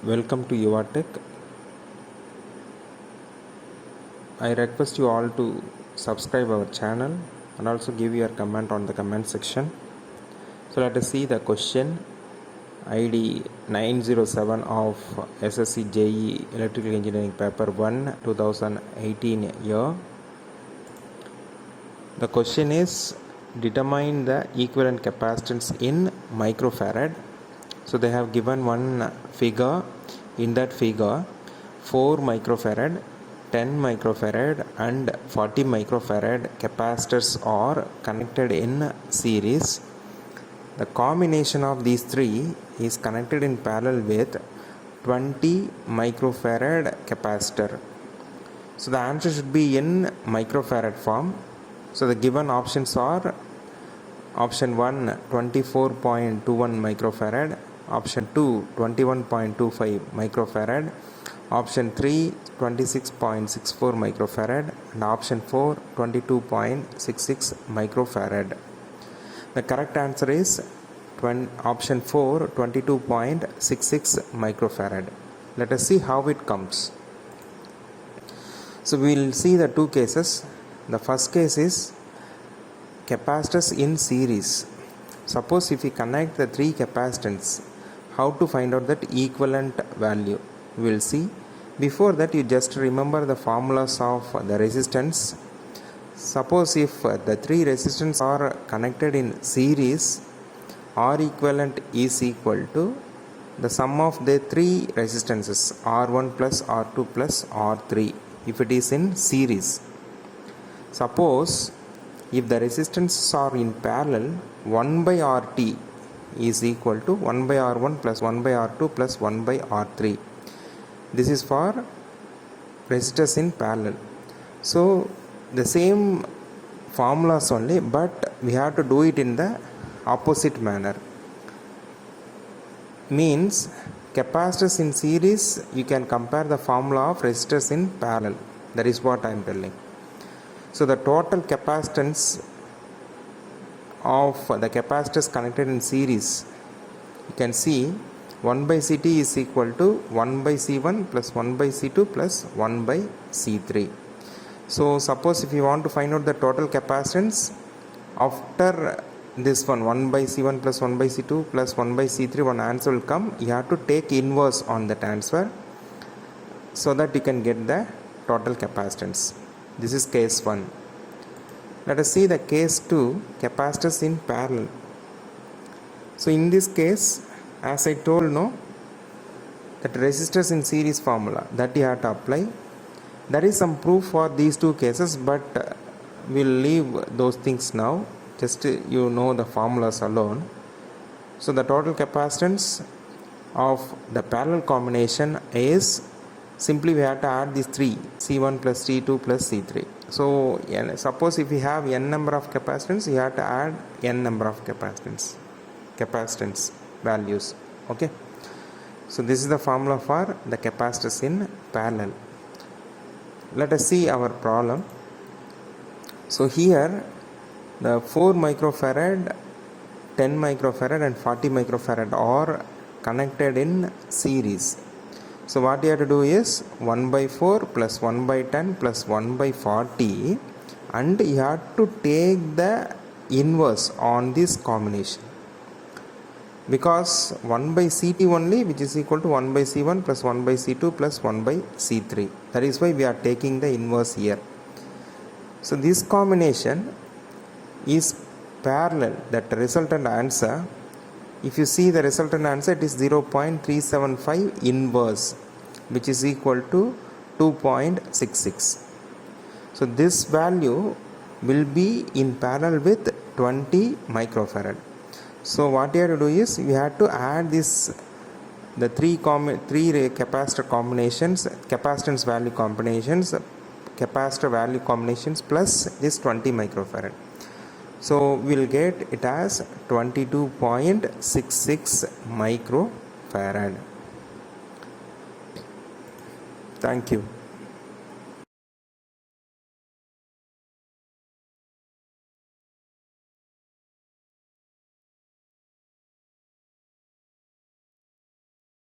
Welcome to YuvaTeck. I request you all to subscribe our channel and also give your comment on the comment section. So let us see the question ID 907 of SSC JE Electrical Engineering Paper 1 2018 year. The question is determine the equivalent capacitance in microfarad. So they have given one figure. In that figure 4 microfarad, 10 microfarad and 40 microfarad capacitors are connected in series. The combination of these three is connected in parallel with 20 microfarad capacitor. So the answer should be in microfarad form. So the given options are option 1 24.21 microfarad, option 2 21.25 microfarad, option 3 26.64 microfarad and option 4 22.66 microfarad. The correct answer is option 4 22.66 microfarad. Let us see how it comes. So we will see the two cases. The first case is capacitors in series. Suppose if we connect the three capacitors, how to find out that equivalent value? We will see. Before that, you just remember the formulas of the resistance. Suppose if the three resistors are connected in series, R equivalent is equal to the sum of the three resistances R1 plus R2 plus R3 if it is in series. Suppose if the resistances are in parallel, 1 by RT is equal to 1 by R1 plus 1 by R2 plus 1 by R3. This is for resistors in parallel. So the same formulas only, but we have to do it in the opposite manner. Means capacitors in series, you can compare the formula of resistors in parallel. That is what I am telling. So the total capacitance of the capacitors connected in series, you can see 1 by Ct is equal to 1 by C1 plus 1 by C2 plus 1 by C3. So suppose if you want to find out the total capacitance after this one by C1 plus 1 by C2 plus 1 by C3, one answer will come. You have to take inverse on the transfer so that you can get the total capacitance. This is case 1. Let us see the case 2, capacitors in parallel. So in this case, as I told, that resistors in series formula that you have to apply. There is some proof for these two cases, but we'll leave those things now. Just you know the formulas alone. So the total capacitance of the parallel combination is simply we have to add these three, C1 plus C2 plus C3. So suppose if we have n number of capacitance, you have to add n number of capacitance values. Okay. So this is the formula for the capacitors in parallel. Let us see our problem. So here the 4 microfarad, 10 microfarad and 40 microfarad are connected in series. So what you have to do is 1 by 4 plus 1 by 10 plus 1 by 40 and you have to take the inverse on this combination. Because 1 by Ct only, which is equal to 1 by C1 plus 1 by C2 plus 1 by C3. That is why we are taking the inverse here. So this combination is parallel. That resultant answer, if you see the resultant answer, it is 0.375 inverse, which is equal to 2.66. So this value will be in parallel with 20 microfarad. So what you have to do is we have to add the three capacitor combinations, capacitance value combinations, capacitor value combinations plus this 20 microfarad. So we'll get it as 22.66 microfarad. Thank you.